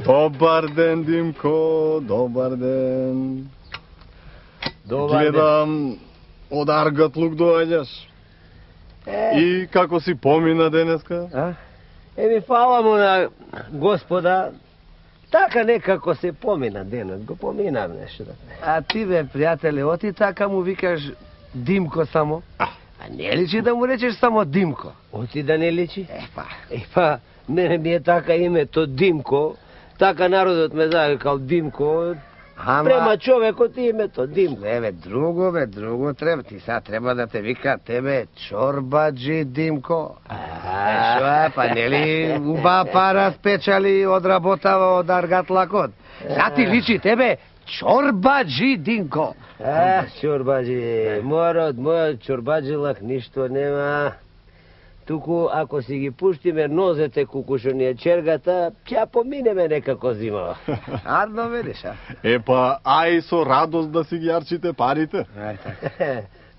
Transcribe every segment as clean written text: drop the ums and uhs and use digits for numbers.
Добар ден, Димко, добар ден. Гледам, од Аргатлук доаѓаш. И како си помина денеска? Еми, фала му на Господа, така некако се помина денот, го поминам нешто. А ти бе, пријателе, оти така му викаш Димко само? А не личи да му речеш само Димко? Оти да не личи? Епа, мене ми е така името Димко, така народот ме завикал Димко, према човекот името Димко. Не, друго треба. Ти сега треба да те вика тебе Чорбаджи Димко. Шо е, па нели уба пара спечали од работава од Аргатлакот. Сега ти личи тебе Чорбаджи Димко. Чорбаджи, мојот Чорбаджилак ништо нема. Туку, ако си ги пуштиме нозете кукушо ни е чергата, ќе поминеме некако зима. Арно велиш, а? Епа, ај со радост да си ги арчите парите.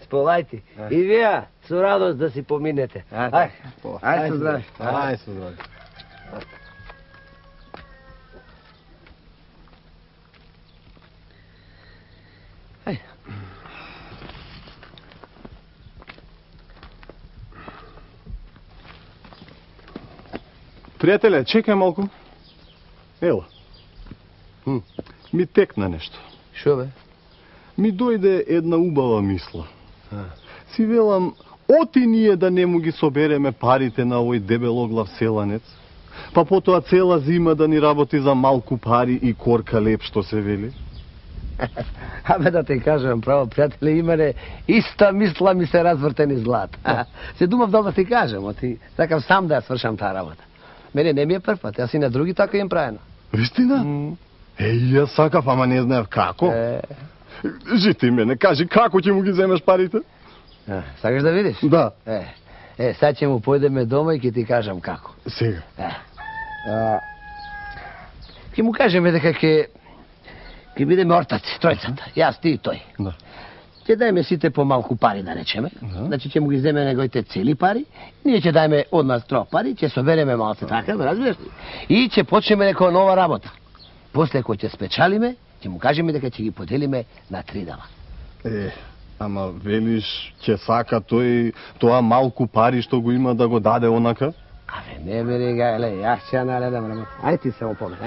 Сполајте. И вие, со радост да си поминете. Ај со здрави. Ај со здрави. Пријателе, чекај малку. Ела. Ми текна нешто. Шо бе? Ми дојде една убава мисла. Си велам, оти ние да не му ги собереме парите на овој дебелоглав селанец, па потоа цела зима да ни работи за малку пари и корка леп, што се вели. Абе да те кажам право, пријателе, имале иста мисла ми се развртени злат. Се думав да ти кажам, оти сакам сам да ја свршам таа работа. Мене не ми е прв пат, јас и на други така им правено. Вистина? Јас сакав, ама не знаев како. Жити мене, кажи како ќе му ги земеш парите? Сакаш да видиш? Да. Сега ќе му појдеме дома и ќе ти кажам како. Сега. Ќе му кажеме дека ќе бидеме ортаци, тројцата, јас, ти и тој. Да. Ќе дајме сите по малку пари, да речеме. Значи ќе му ги земе неговите цели пари, ние ќе дајме од нас трој пари, ќе собереме малце така, да разбираш ли? И ќе почнеме некоја нова работа. После кој ќе спечалиме, ќе му кажеме дека ќе ги поделиме на 3 дела. Ама велиш, ќе сака тој тоа малку пари што го има да го даде онака? Абе, не бери га, еле, јас ќе ја наредам работа. Ај ти само помни,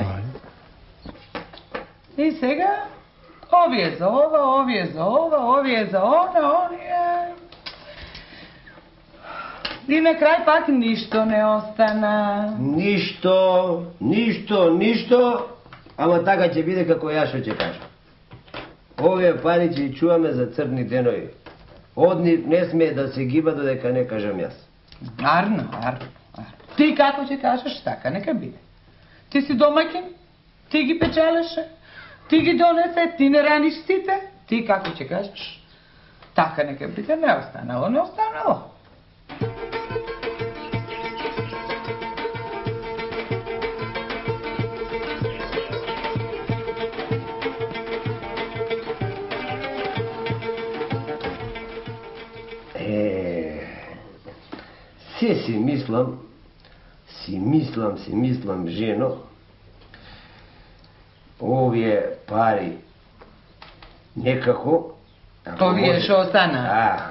И сега, овие за ова, овие за ова, овие за она, оние... И на крај пак ништо не остана. Ништо, ама така ќе биде како јас што ќе кажам. Овие пари ќе ги чуваме за црни денови. Од нив не смее да се гиба додека не кажам јас. Арно. Ти како ќе кажеш, така нека биде. Ти си домаќин, ти ги печалеше, ти ги донесе, ти не раниш сите, ти како ќе кажеш, така нека биде, не останало. Се си мислам, жено, овие пари некако... Овие што остана?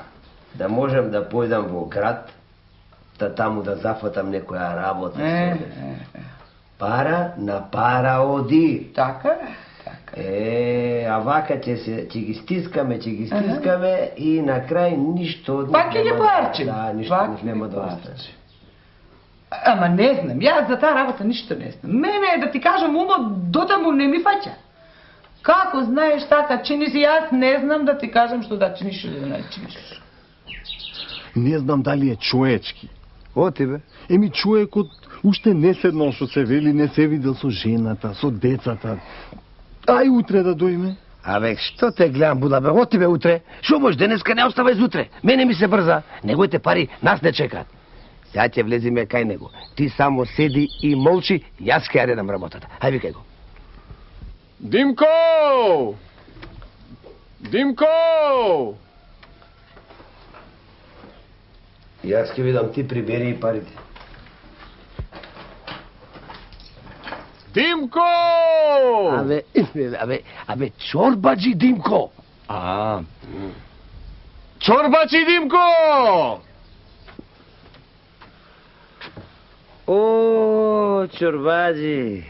Да можам да појдам во град, да таму да зафатам некоја работа. Пара на пара оди. Така. А вака ќе ги стискаме и на крај ништо од пак ќе ги парчим. Да, ништо нема да остане. Ама не знам, јас за таа работа ништо не знам. Мене да ти кажам, умот дотаму не ми фаќа. Како знаеш така чиниш, јас не знам да ти кажам што да чиниш или да не чиниш. не знам дали е човечки. Оти бе. Еми човекот уште не седнал што се вели, не се видел со жената, со децата. Ај утре да дојме. Абе, што те гледам, буда, бе, оти бе утре. Шо може, денеска не оставај за утре. Мене ми се брза. Неговите пари нас не чекаат. Сега ќе влезиме кај него. Ти само седи и молчи, јас ќе ја редам работата. Хај викај го. Димко! Димко! Јас ќе видам, ти прибери и парите. Димко! Абе, чорбаджи Димко. Чорбачи Димко! О, чорбаджи.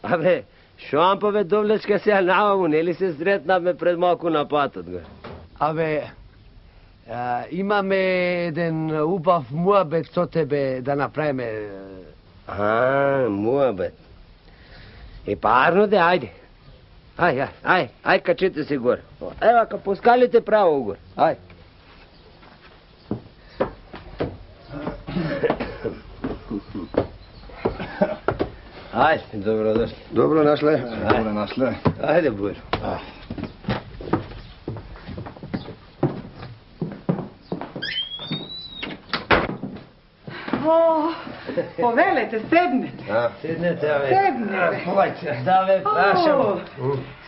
Абе, шампаве довлечка сега наваму, нели се сретнавме пред малку на патот, го? Абе, имаме еден убав муабет со тебе да направиме. Муабет. Парно де, ајде. Ај, качете се горе. Ева, ка по скалите право горе. Ај. Ајде, добро дошли. Добро нашле. Добре нашле. Ајде, Бојро. Повелете, седнете. Седнете, абе. Седнете. Да ве прашам.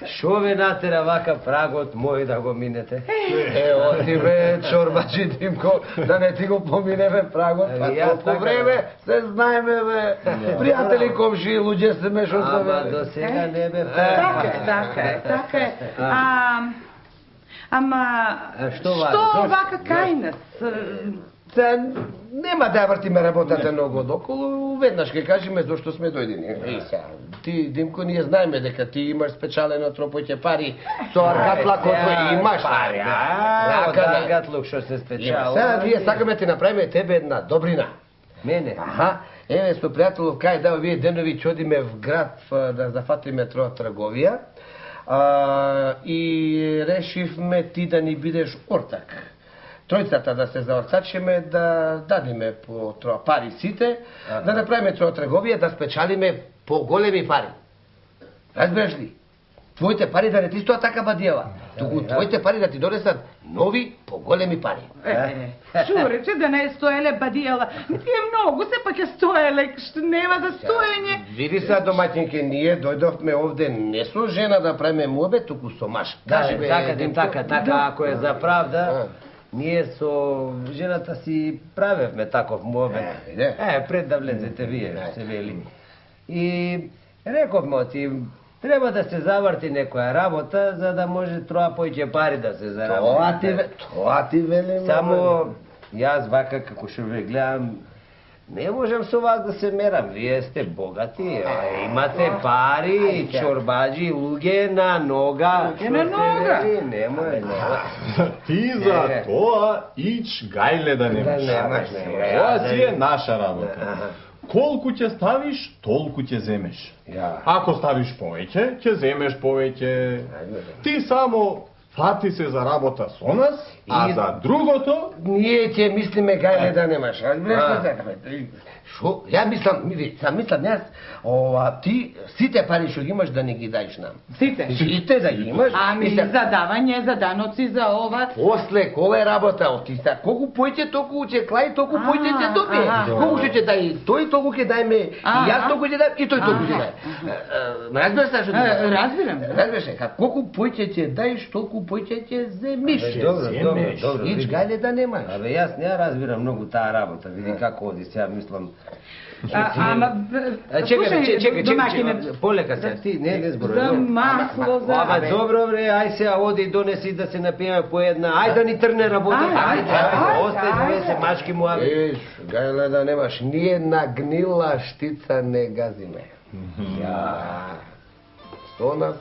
Шо ве натера вака прагот мој да го минете? Оти бе, чорбаджи Димко, да не ти го поминеме прагот, па Јас толку така, време се знаеме, бе. Пријатели, комши, луѓе се ме што се Ама бе. до сега не бе Така е. Ама, што што вака кај нас? Нема да ја вртиме работата многу доколу, веднаш ќе кажеме зошто сме дојдени. Ти, Димко, ние знаеме дека ти имаш спечалено тропојќе пари со аргатлакот имаш. Пари, од аргатлук што се спечала. Сега ние сакаме ти направиме тебе една добрина. Мене? Еве со пријателов кај да овие денови ќе одиме в град да зафатиме трговија и решивме ти да ни бидеш ортак. Тројцата да се заорцачиме, да дадиме по пари сите, да направиме трговија, да спечалиме поголеми пари. Разбираш ли? Твоите пари да не ти стоат така бадијава, туку твоите пари да ти донесат нови, поголеми пари. Шурече да не стоеле бадијала. Не ти е многу, сепак ќе стоеле, што нема за стоење. Види са, домаќинке, ние дојдовме овде не со жена да правиме муабет, туку со маж. Така, ако е за правда, ние со жената си правевме таков муабет. Пред да влезете вие, се вели. И рековме оти, треба да се заврти некоја работа, за да може троа поиќе пари да се заработи. Тоа ти велиме. Само јас вака како што ве гледам, не можам со вас да се мерам. Вие сте богати, имате пари, чорбаджи, луѓе на нога. Луѓе на нога? Немој. Ти за тоа ич гајле да немаш. Тоа си е наша работа. Колку ќе ставиш, толку ќе земеш. Ако ставиш повеќе, ќе земеш повеќе. Ти само фати се за работа со нас, а за другото... Ние ќе мислиме гајле да немаш. Разбираш ли? Шо? Ја мислам, јас, ти сите пари што ги имаш да не ги даеш нам. Сите да ги имаш. Ами за давање, за даноци, за ова. После, кола е работа, отиста, колку појќе, толку ќе клај, толку појќе ќе добие. Колку ќе дај тој, толку ќе дајме и јас толку ќе дај и тој толку ќе дај. Разбираш што ти? Разбирам. Разбираш, колку појќе ќе даеш, толку појќе ќе земиш. Добро. Ич гајле да немаш. Абе, јас не разбирам многу таа работа. Види како оди, сега мислам. Чекај, полека се, ти не зборуваш. За масло, за... Ама добро вре, ај сега оди донеси да се напиеме по една. Ај да ни трне работата. Ајде, остај се мачки му. Гајле да немаш, ние на гнила штица не газиме. Со нас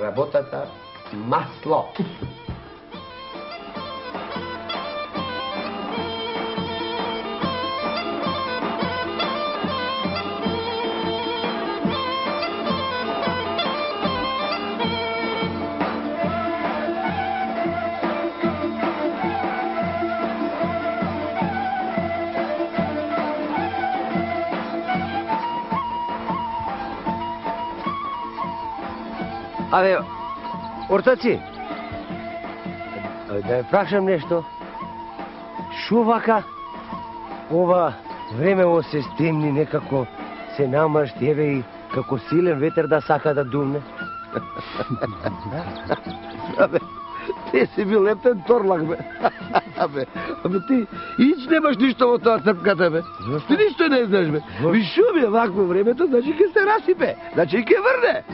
работата масло. Абе, ортаци, да ја прашам нешто. Шо вака? Ова времево се стемни, некако се намршти, еве и како силен ветер да сака да думне. Абе, ти си бил лептен торлак, бе. Абе ти ич немаш ништо во тоа црпката, бе. Ти ништо не знаеш, бе. Ви шо ми е вакво времето, значи ке се расипе, значи ке врне.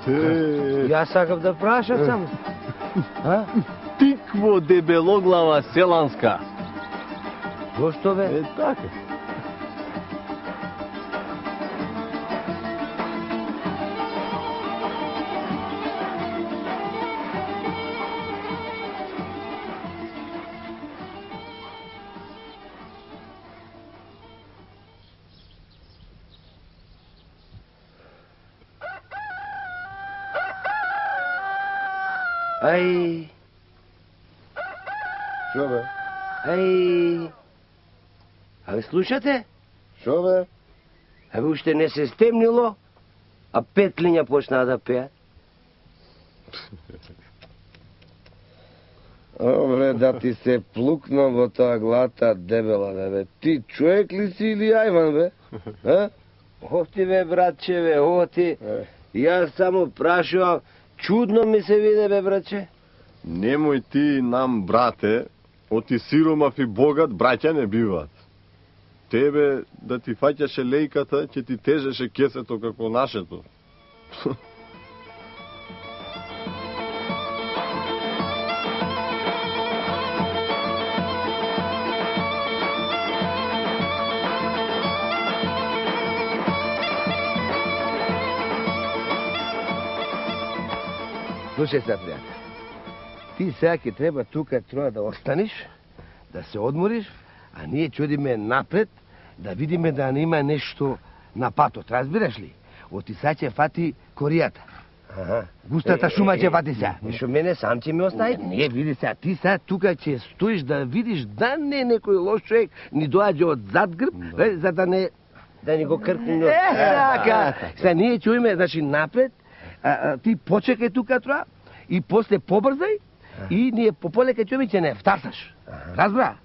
Јас сакав да прашам само. Тикво дебелоглава селанска. Зошто, бе? Така. Ај. Шо бе? Ај. Абе, слушате? Шо бе? Абе, уште не се стемнило, а петлиња почнаа да пеат. Добре, да ти се плукнам во таа глата дебела, бе. Ти човек ли си или ајван, бе? А? Оти, бе, братче, бе, оти. Јас само прашувам, чудно ми се виде, бе, братче. Немој ти нам, брате, оти сиромав и богат, браќа не биваат. Тебе да ти фаќаше лејката, ќе ти тежеше кесето како нашето. Слушај се, пријател. Ти сега ќе треба тука троа да останеш, да се одмориш, а ние чудиме напред, да видиме да не има нешто на патот, разбираш ли? Оти сега ќе фати коријата. Густата шума ќе фати сега. Шо мене сам ќе ме остави? Не, види сега, ти сега тука ќе стоиш да видиш да не некој лош човек ни доаѓа од зад грб, за да не ни го кркне. Така. Сега ние чуиме, значи напред, ти почекај тука троа и после побрзај и ние пополека ќе ќе не втасаш. Разбра?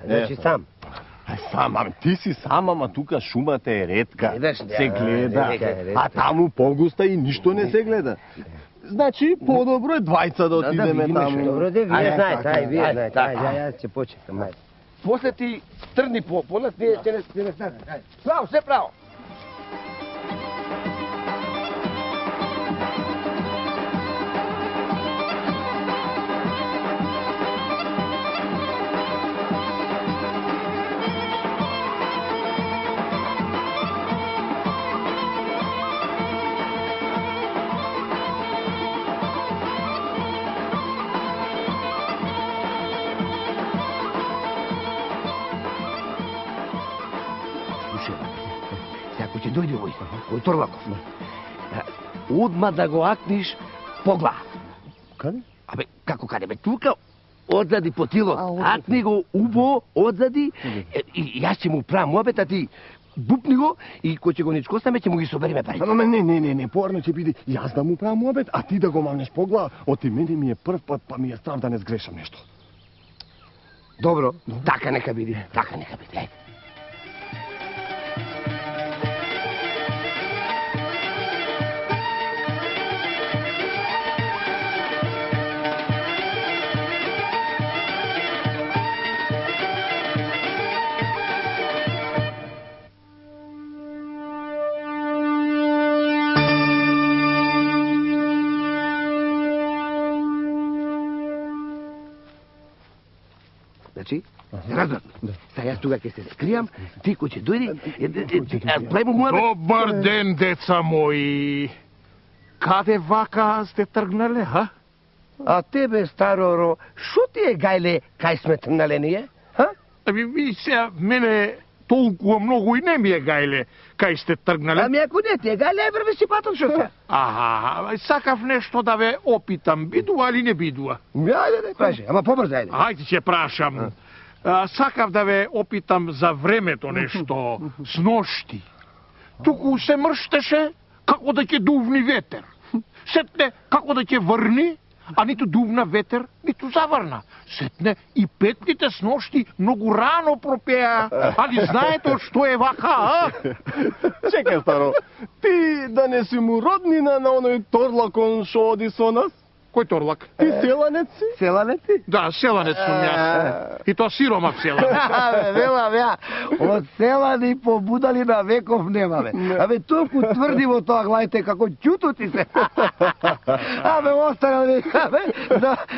Значи сам. Сам, ама ти си сам, ама тука шумата е ретка. Видиш, Се гледа, ретка. а таму погуста и ништо не се гледа. Значи, подобро е двајца да отидеме таму. Добро, вие знаете, вие знаете. Јас ќе почекам, ајде. После ти трни по-понат, ние ќе не станем. Право, се право. Ќе дојде овој Торваков. Одма да го акниш по глава. Каде? Абе, како каде, бе, тука, одзади по тилот. Акни го убо, одзади, и јас ќе му правам муабет, а ти бупни го, и кој ќе го нечкостаме, ќе му ги собериме пари. Ама не, поарно ќе биде јас да му правам муабет, а ти да го мавнеш по глава. Оти мене ми е прв пат, па ми е страв да не сгрешам нешто. Добро, така нека биде, ајде. Значи, разбрат. Сега јас тука ќе се скријам, ти кој ќе дојде, правимо муабет. Добар ден, деца мои. Каде вака сте тргнале, ха? А тебе, староро, шо ти е гајле, кај сме тргнале ние? Ами, ви сега, мене толкова многу и не ми е гајле, кај сте тргнале. Ами ако не ти е гајле, врви си патот шо се. Сакав нешто да ве опитам, бидува или не бидува? Ајде, кажи, ама побрзо, ајде. Ајде ќе прашам. Сакав да ве опитам за времето нешто, с ношти. Туку се мрштеше, како да ќе дувни ветер. Сетне, како да ќе врни, а ниту дувна ветер, ниту заврна. Сетне и петните сношти многу рано пропеа. Али знаете што е вака, а? Чекај, старо, ти да не си му роднина на оној торлакон шо оди со нас? Кој торлак? Ти селанец си? Селане ти? Да, селанец сум јас. И тоа сиромак селанец. Абе, велам ја, од селани по будалина веков немаме. Абе, толку тврдиво тоа, гледате, како ќуто ти се. Абе, останал ми,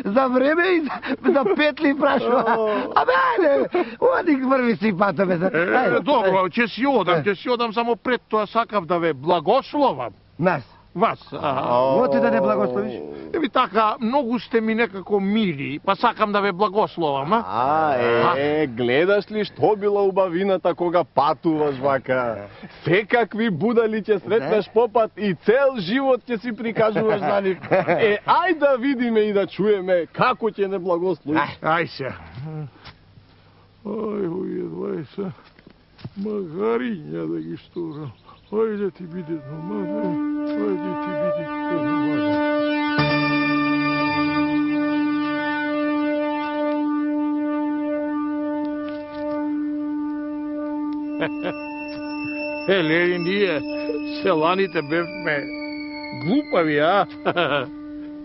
за време и за петли прашува. Абе, ајде, оди врви си пата, бе. Добро, ќе си одам, само пред тоа сакав да ве благословам. Нас. Вас. Во ти да не благословиш? Еби така, многу сте ми некако мили, па сакам да ве благословам, а? Гледаш ли што била убавината кога патуваш вака? Секакви будали ќе сретнеш попат и цел живот ќе си прикажуваш за нив. Ај да видиме и да чуеме како ќе не благословиш. Ај се. Ај, овие 20 магариња да ги сторам. Ајде ти биде едно магаре, ајде ти биде едно магаре. Еле, ние, селаните бевме глупави, а?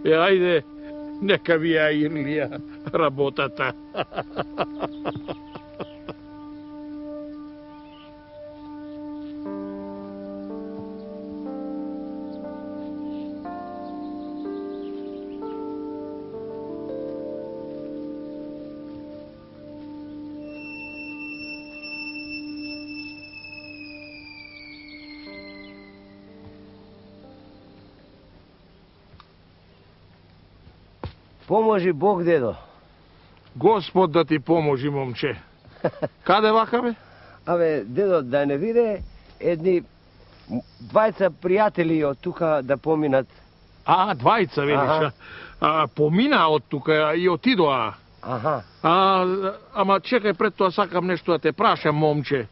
Ајде, нека ви ја Ирлија работата. Поможи Бог, дедо. Господ да ти поможи, момче. Каде вака, бе? Абе, дедо, да не виде едни двајца пријатели од тука да поминат. Двајца, видиш. Помина од тука и отидоа. Аха. Ама чекај, пред тоа сакам нешто да те прашам, момче.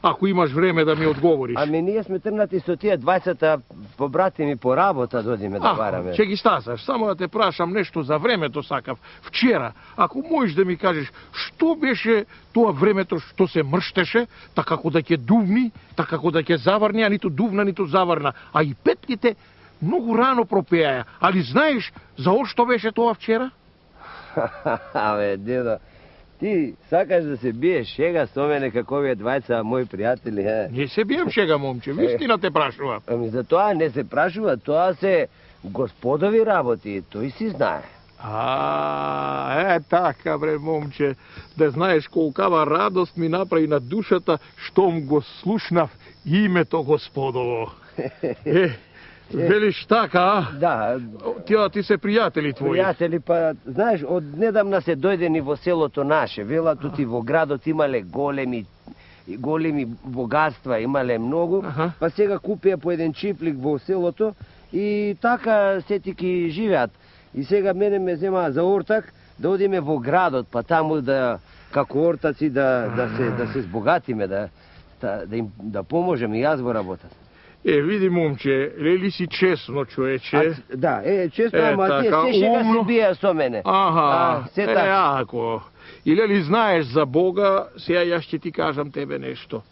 Ако имаш време да ми одговориш. Ами ние сме тргнати со тие двајцата побратими по работа додиме да бараме. Ќе ги стасаш, само да те прашам нешто за времето сакав. Вчера, ако можеш да ми кажеш што беше тоа времето што се мрштеше, така како да ќе дувни, така како да ќе заврни, а ниту дувна, ниту заврна, а и петките многу рано пропеаја. Али знаеш за што беше тоа вчера? Абе, дедо, ти сакаш да се биеш шега со мене како овие двајца мои пријатели, е? Не се бием шега, момче, вистина те прашува. Ами за тоа не се прашува, тоа се господови работи, тој си знае. Така, бре, момче, да знаеш колкава радост ми направи на душата, штом го слушнав името Господово. Велиш така, а? Да. Ти се пријатели твои. Пријатели, па, знаеш, од недавна се дојдени во селото наше. Вела тути во градот имале големи богатства, имале многу. Па сега купија по еден чиплик во селото и така сетики живеат. И сега мене ме зема за ортак да одиме во градот, па таму да како ортаци да се збогатиме, да поможеме и јас во работата. Види, момче, лели си честно, човече. Да, честно, ама тие се шега си бија со мене. Ако. И лели знаеш за Бога, сега јас ќе ти кажам тебе нешто.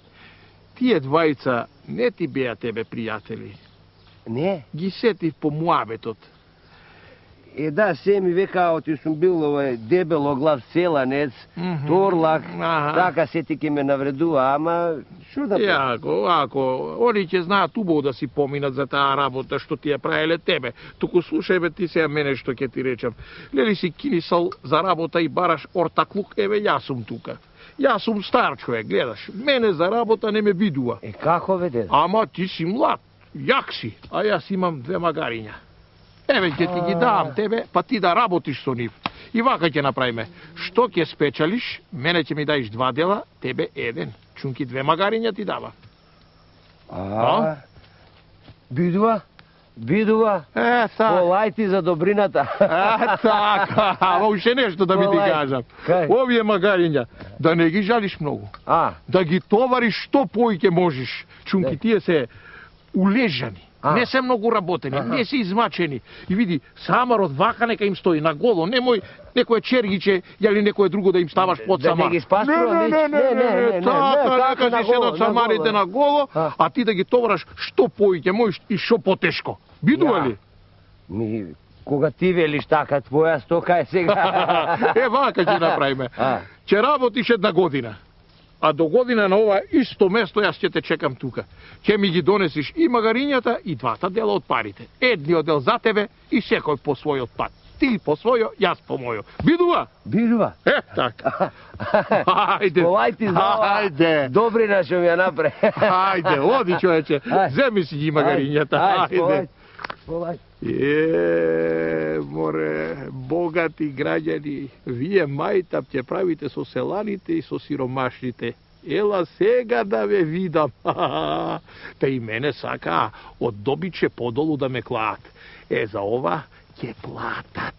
Тие двајца не ти беа тебе пријатели. Не? Ги сетив по муабетот. Да, се ми века, оти сум бил овој дебелоглав селанец, торлак, така сетики ме навредува, ама шо да Ако, они ќе знаат убаво да си поминат за таа работа што ти ја правеле тебе. Туку слушај, бе, ти сега мене што ќе ти речам. Лели си кинисал за работа и бараш ортаклук, еве јас сум тука. Јас сум стар човек, гледаш. Мене за работа не ме видува. Како ве, дедо? Ама ти си млад, јак си, а јас имам 2 магариња. Еве ќе ти ги давам тебе, па ти да работиш со нив. И вака ќе направиме. Што ќе спечалиш, мене ќе ми даиш 2 дела, тебе 1. Чунки 2 магариња ти дава. Бидува? Полај ти за добрината. Така, ама уште нешто да ми ти кажам. Овие магариња, да не ги жалиш многу. Да ги товариш што поиќе можеш. Чунки тие се улежани. Не се многу работени, не се измачени. И види, самарот вака нека им стои на голо, немој некое чергиче или некое друго да им ставаш под самар. Да ги спаспува, Така, нека си седат самарите на голо, а ти да ги товараш што поиќе можеш и што потешко. Бидува ли? Кога ти велиш така, твоја стока е сега. Вака ќе направиме. Ќе работиш една година. А до година на ова исто место јас ќе те чекам тука. Ќе ми ги донесиш и магарињата и двата дела од парите. Едниот дел за тебе и секој по својот пат. Ти по својо, јас по мојо. Бидува? Бидува. Така. Ајде. Полајти за ова. Ајде. Добрина што ми ја направи. Ајде, оди човече. Земи си ги магарињата. Ајде. Полајти. Море, богати граѓани, вие мајтап ќе правите со селаните и со сиромашните. Ела сега да ве видам. Та и мене сака од добиче подолу да ме клаат. За ова ќе платат.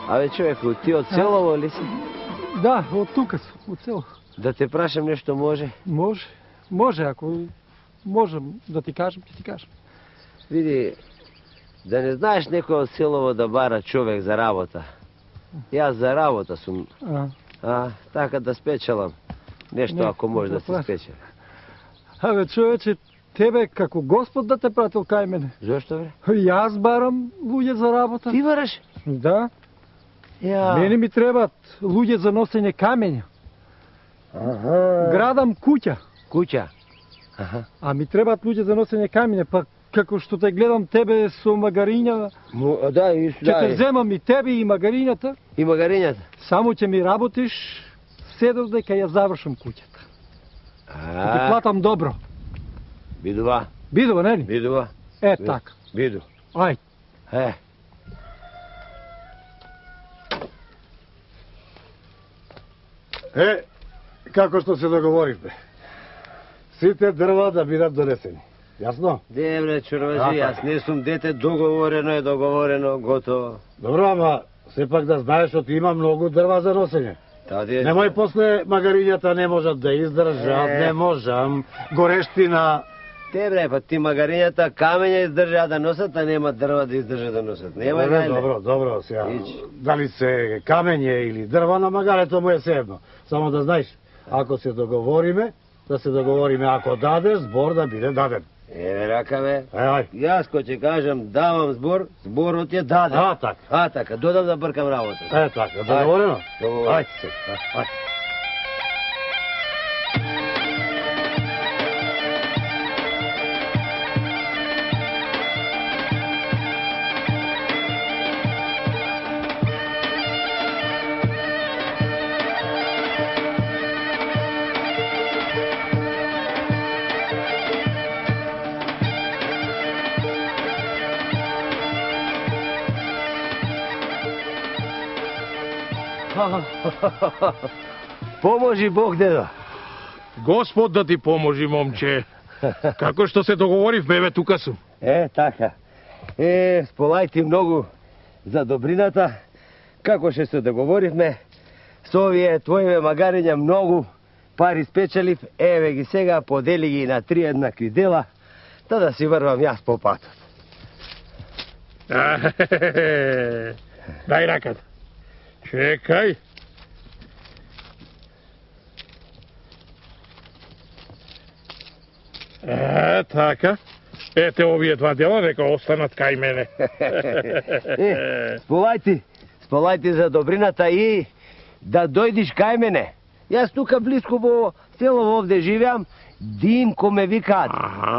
Абе човеку, ти од селово ли си? Да, од тука сум, од село. Да те прашам нешто може? Може, ако можам да ти кажам, ќе ти кажам. Види, да не знаеш некој од селово да бара човек за работа. Јас за работа сум. Така да спечелам. Нешто ако може да се спечели. Абе човече, тебе како Господ да те пратил кај мене. Зошто бре? Јас барам луѓе за работа. Ти бараш? Да. Мене ми требат луѓе за носење камења. Градам куќа. Куќа? А ми требат луѓе за носење камења, па како што те гледам тебе со магариња, Да, ќе те земам и тебе и магарињата. И магарињата? Само ќе ми работиш се додека ја завршам куќата. Ќе ти платам добро. Бидува. Бидува, нели? Бидува. Така. Биду. Ајде. Како што се договоривме. Сите дрва да бидат донесени. Јасно? Бре, чорвази, јас не сум дете, договорено е договорено, готово. Добро, ама сепак да знаеш што има многу дрва за носење. Немој после магарињата не можат да издржат, не можам, горештина. Бре, па ти магарињата камења издржаа да носат, а нема дрва да издржа да носат. Нема гајле. Добро, сега. Дали се камење или дрва на магарето му е сеедно. Само да знаеш, ако се договориме, да се договориме, ако дадеш збор да биде даден. Рака бе. Јас кој ќе кажам давам збор, зборот е даден. Така. Така, додам да бркам работа. Така, договорено? Договорено. Ајде. Поможи Бог, дедо. Господ да ти поможи, момче. Како што се договоривме, бе, тука сум. Така. Сполајте многу за добрината. Како што се договоривме, со овие твоиве магариња многу пари спечелив, еве ги сега, подели ги на 3 еднакви дела, та да си врвам јас по патот. Дај раката. Чекај. Така. Ете овие два дела, нека останат кај мене. Сполајте за добрината и да дојдиш кај мене. Јас тука близко во село овде живеам Димко ме викаат.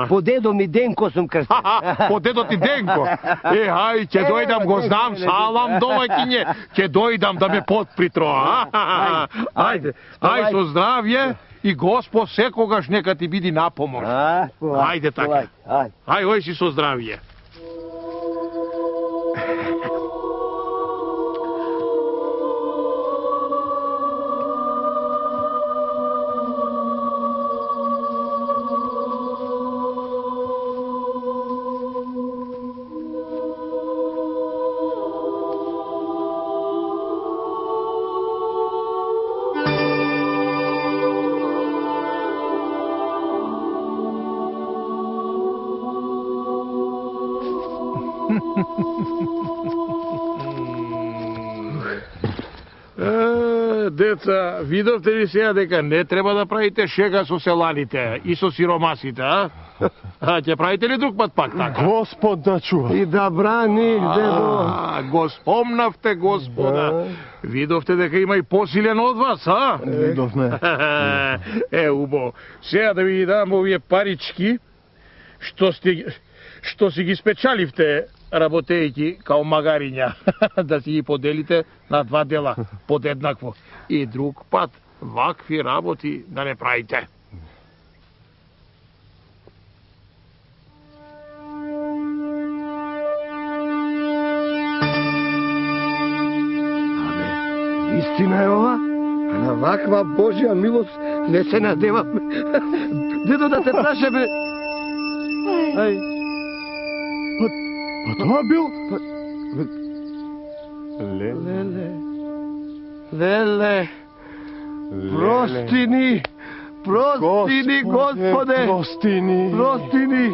По дедо ми Денко сум крстен. По дедо ти Денко. Хај, ќе дојдам, го знам, салам домаќиње. Ќе дојдам да ме подпритро. Ајде, ај со здравје и Господ секогаш нека ти биде на помош. Ајде така. Ај, ој си со здравје. Деца, видовте ли сега дека не треба да правите шега со селаните и со сиромасите, а? Ќе правите ли друг пат пак така? Господ да чува. И да брани, дедо. Го спомнавте, Господа. Видовте дека има и посилен од вас, а? Видовме. Убаво. Сега да ви дам овие парички, што си ги спечаливте работејќи као магариња, да си ги поделите на 2 дела, подеднакво. И друг пат, вакви работи да не правите. Истина е ова, а на ваква Божја милост не се надеваме. Дедо, да те прашаме... Па тоа бил... Леле, прости ни, Господе, Прости ни. прости ни.